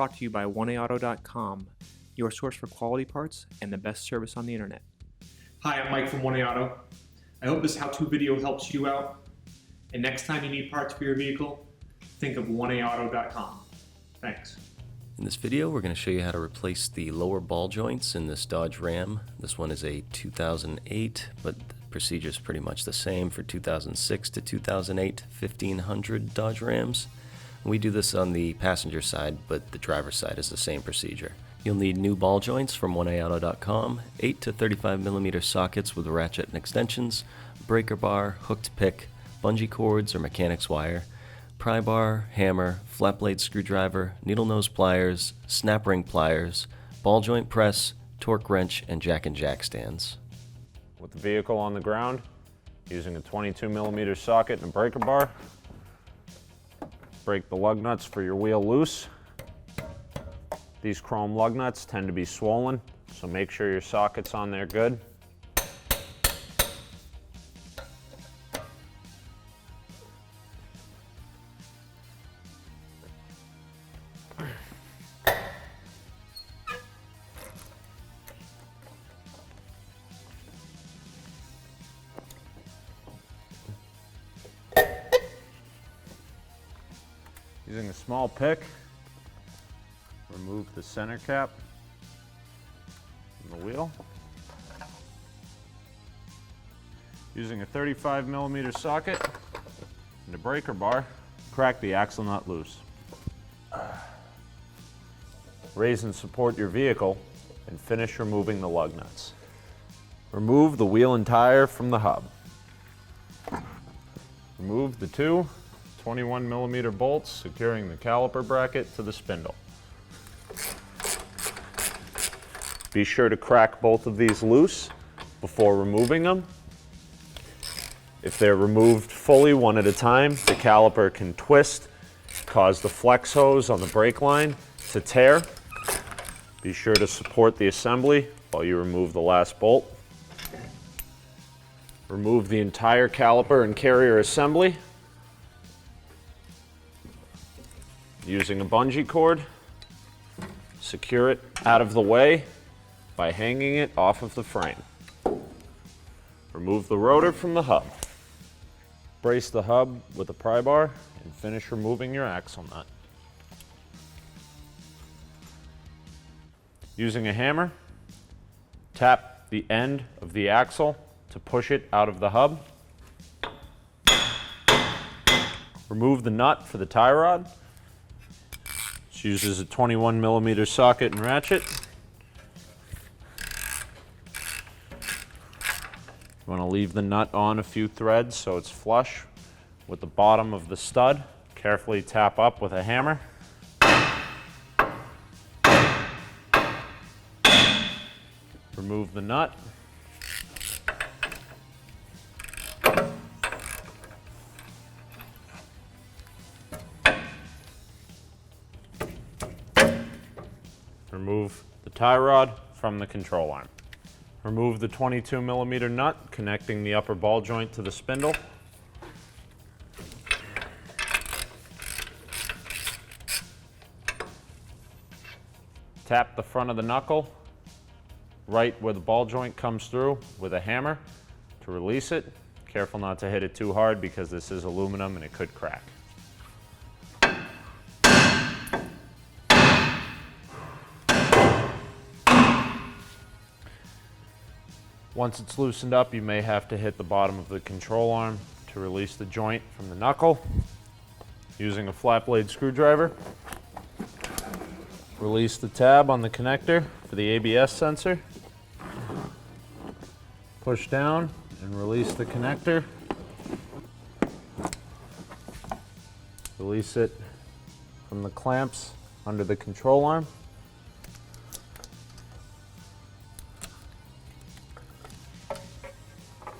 brought to you by 1AAuto.com, your source for quality parts and the best service on the internet. Hi, I'm Mike from 1A Auto. I hope this how-to video helps you out. And next time you need parts for your vehicle, think of 1AAuto.com. Thanks. In this video, we're going to show you how to replace the lower ball joints in this Dodge Ram. This one is a 2008, but the procedure is pretty much the same for 2006 to 2008 1500 Dodge Rams. We do this on the passenger side, but the driver's side is the same procedure. You'll need new ball joints from 1AAuto.com, 8 to 35mm sockets with ratchet and extensions, breaker bar, hooked pick, bungee cords or mechanics wire, pry bar, hammer, flat blade screwdriver, needle nose pliers, snap ring pliers, ball joint press, torque wrench, and jack stands. With the vehicle on the ground, using a 22mm socket and a breaker bar, break the lug nuts for your wheel loose. These chrome lug nuts tend to be swollen, so make sure your socket's on there good. Using a small pick, remove the center cap from the wheel. Using a 35mm socket and a breaker bar, crack the axle nut loose. Raise and support your vehicle and finish removing the lug nuts. Remove the wheel and tire from the hub. Remove the two 21mm bolts securing the caliper bracket to the spindle. Be sure to crack both of these loose before removing them. If they're removed fully one at a time, the caliper can twist, cause the flex hose on the brake line to tear. Be sure to support the assembly while you remove the last bolt. Remove the entire caliper and carrier assembly using a bungee cord. Secure it out of the way by hanging it off of the frame. Remove the rotor from the hub. Brace the hub with a pry bar and finish removing your axle nut. Using a hammer, tap the end of the axle to push it out of the hub. Remove the nut for the tie rod. This uses a 21mm socket and ratchet. You want to leave the nut on a few threads so it's flush with the bottom of the stud. Carefully tap up with a hammer. Remove the nut. Remove the tie rod from the control arm. Remove the 22mm nut connecting the upper ball joint to the spindle. Tap the front of the knuckle right where the ball joint comes through with a hammer to release it. Careful not to hit it too hard because this is aluminum and it could crack. Once it's loosened up, you may have to hit the bottom of the control arm to release the joint from the knuckle. Using a flat blade screwdriver, release the tab on the connector for the ABS sensor. Push down and release the connector. Release it from the clamps under the control arm.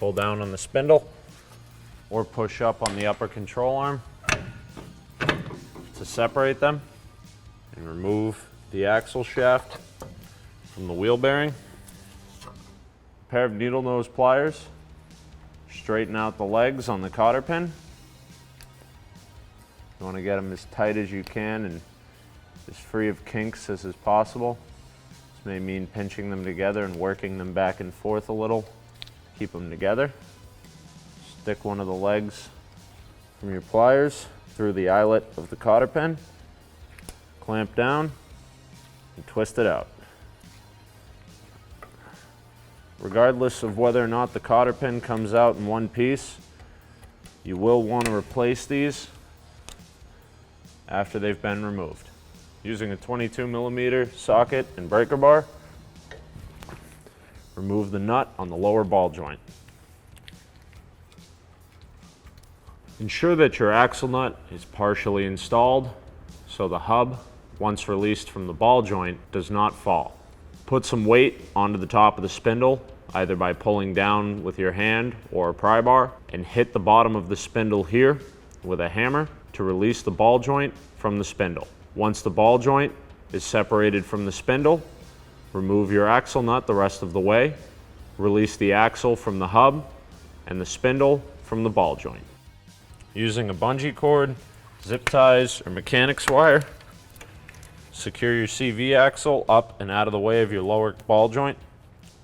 Pull down on the spindle or push up on the upper control arm to separate them and remove the axle shaft from the wheel bearing. A pair of needle nose pliers. Straighten out the legs on the cotter pin. You want to get them as tight as you can and as free of kinks as is possible. This may mean pinching them together and working them back and forth a little. Keep them together. Stick one of the legs from your pliers through the eyelet of the cotter pin. Clamp down and twist it out. Regardless of whether or not the cotter pin comes out in one piece, you will want to replace these after they've been removed. Using a 22mm socket and breaker bar, remove the nut on the lower ball joint. Ensure that your axle nut is partially installed so the hub, once released from the ball joint, does not fall. Put some weight onto the top of the spindle, either by pulling down with your hand or a pry bar, and hit the bottom of the spindle here with a hammer to release the ball joint from the spindle. Once the ball joint is separated from the spindle, remove your axle nut the rest of the way, release the axle from the hub and the spindle from the ball joint. Using a bungee cord, zip ties, or mechanics wire, secure your CV axle up and out of the way of your lower ball joint.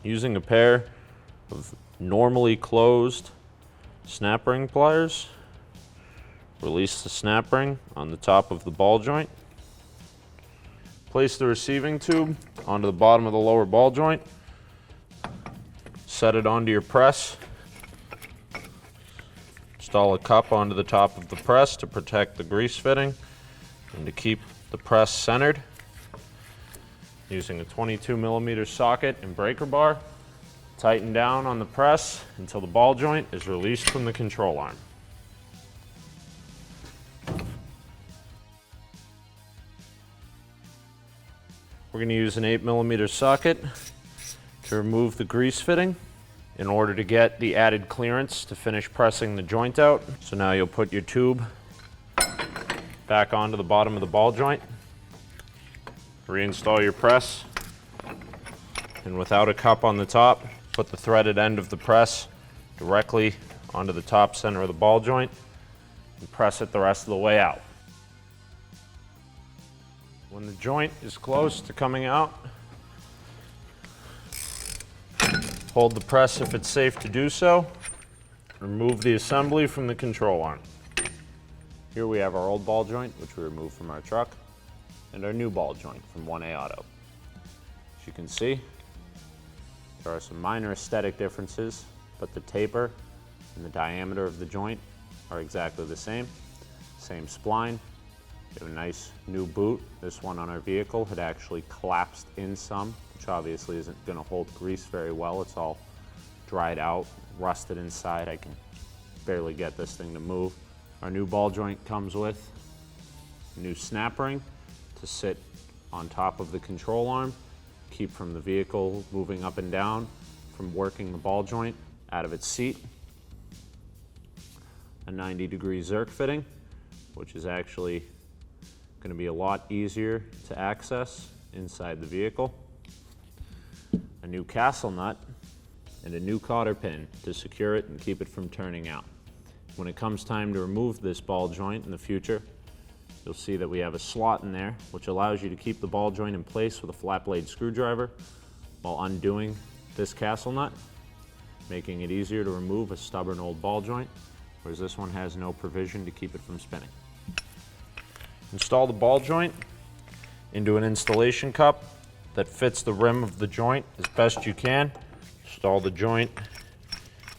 Using a pair of normally closed snap ring pliers, release the snap ring on the top of the ball joint. Place the receiving tube onto the bottom of the lower ball joint. Set it onto your press. Install a cup onto the top of the press to protect the grease fitting and to keep the press centered. Using a 22mm socket and breaker bar, tighten down on the press until the ball joint is released from the control arm. We're going to use an 8mm socket to remove the grease fitting in order to get the added clearance to finish pressing the joint out. So now you'll put your tube back onto the bottom of the ball joint. Reinstall your press, and without a cup on the top, put the threaded end of the press directly onto the top center of the ball joint and press it the rest of the way out. When the joint is close to coming out, hold the press if it's safe to do so. Remove the assembly from the control arm. Here we have our old ball joint, which we removed from our truck, and our new ball joint from 1A Auto. As you can see, there are some minor aesthetic differences, but the taper and the diameter of the joint are exactly the same. Same spline. We have a nice new boot. This one on our vehicle had actually collapsed in some, which obviously isn't going to hold grease very well. It's all dried out, rusted inside. I can barely get this thing to move. Our new ball joint comes with a new snap ring to sit on top of the control arm, keep from the vehicle moving up and down from working the ball joint out of its seat. A 90-degree Zerk fitting, which is actually going to be a lot easier to access inside the vehicle. A new castle nut and a new cotter pin to secure it and keep it from turning out. When it comes time to remove this ball joint in the future, you'll see that we have a slot in there which allows you to keep the ball joint in place with a flat blade screwdriver while undoing this castle nut, making it easier to remove a stubborn old ball joint, whereas this one has no provision to keep it from spinning. Install the ball joint into an installation cup that fits the rim of the joint as best you can. Install the joint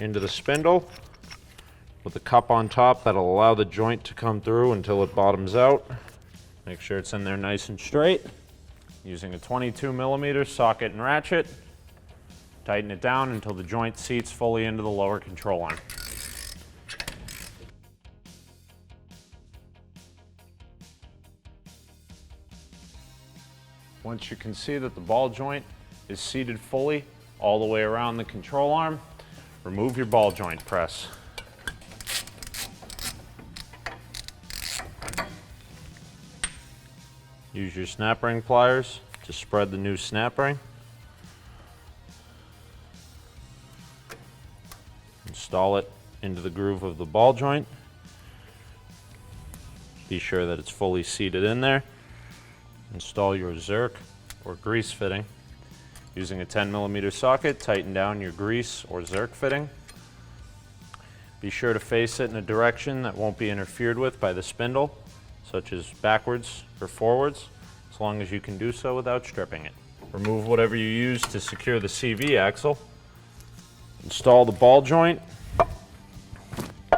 into the spindle with a cup on top that'll allow the joint to come through until it bottoms out. Make sure it's in there nice and straight. Using a 22mm socket and ratchet, tighten it down until the joint seats fully into the lower control arm. Once you can see that the ball joint is seated fully all the way around the control arm, remove your ball joint press. Use your snap ring pliers to spread the new snap ring. Install it into the groove of the ball joint. Be sure that it's fully seated in there. Install your zerk or grease fitting. Using a 10mm socket, tighten down your grease or zerk fitting. Be sure to face it in a direction that won't be interfered with by the spindle, such as backwards or forwards, as long as you can do so without stripping it. Remove whatever you use to secure the CV axle. Install the ball joint,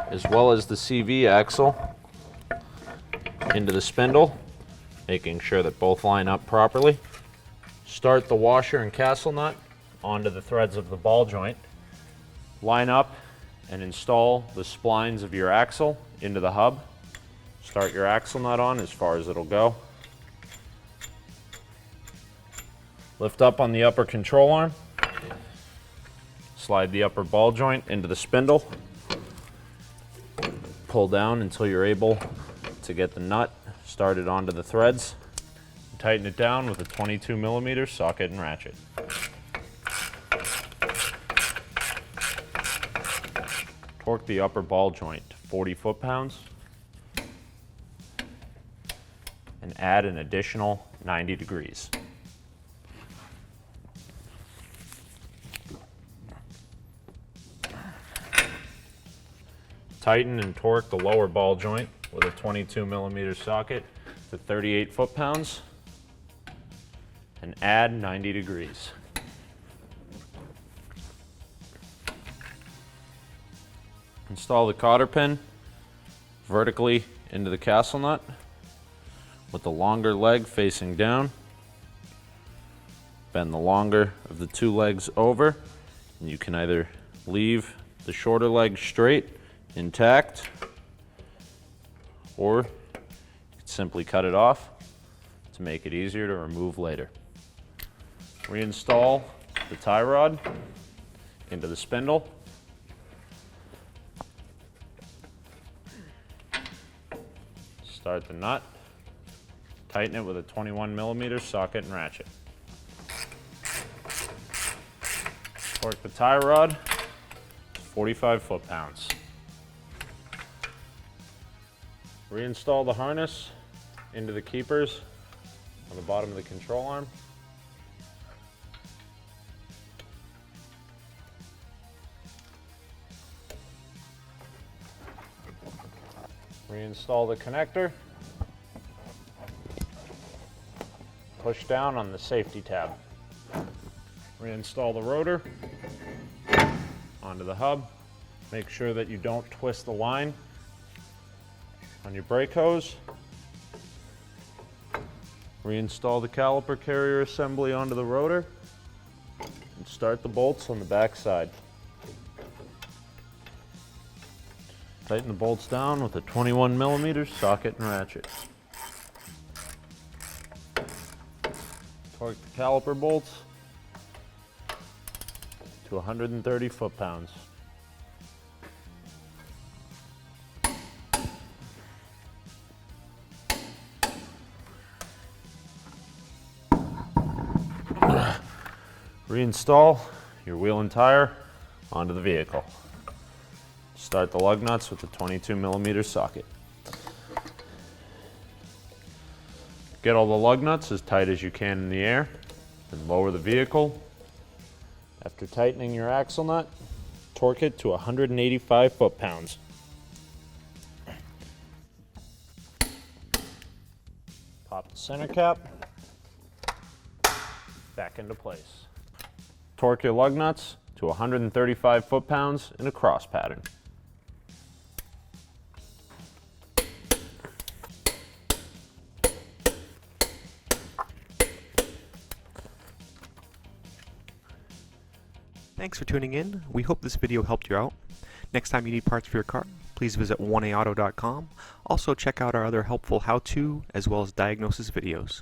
as well as the CV axle, into the spindle, making sure that both line up properly. Start the washer and castle nut onto the threads of the ball joint. Line up and install the splines of your axle into the hub. Start your axle nut on as far as it'll go. Lift up on the upper control arm. Slide the upper ball joint into the spindle. Pull down until you're able to get the nut started onto the threads. Tighten it down with a 22mm socket and ratchet. Torque the upper ball joint to 40 foot-pounds and add an additional 90 degrees. Tighten and torque the lower ball joint with a 22mm socket to 38 foot-pounds and add 90 degrees. Install the cotter pin vertically into the castle nut with the longer leg facing down. Bend the longer of the two legs over, and you can either leave the shorter leg straight, intact, or you can simply cut it off to make it easier to remove later. Reinstall the tie rod into the spindle. Start the nut. Tighten it with a 21mm socket and ratchet. Torque the tie rod to 45 foot-pounds. Reinstall the harness into the keepers on the bottom of the control arm. Reinstall the connector. Push down on the safety tab. Reinstall the rotor onto the hub. Make sure that you don't twist the line on your brake hose. Reinstall the caliper carrier assembly onto the rotor and start the bolts on the back side. Tighten the bolts down with a 21mm socket and ratchet. Torque the caliper bolts to 130 foot-pounds. Reinstall your wheel and tire onto the vehicle. Start the lug nuts with the 22mm socket. Get all the lug nuts as tight as you can in the air, then lower the vehicle. After tightening your axle nut, torque it to 185 foot-pounds. Pop the center cap back into place. Torque your lug nuts to 135 foot-pounds in a cross pattern. Thanks for tuning in. We hope this video helped you out. Next time you need parts for your car, please visit 1aauto.com. Also check out our other helpful how-to as well as diagnosis videos.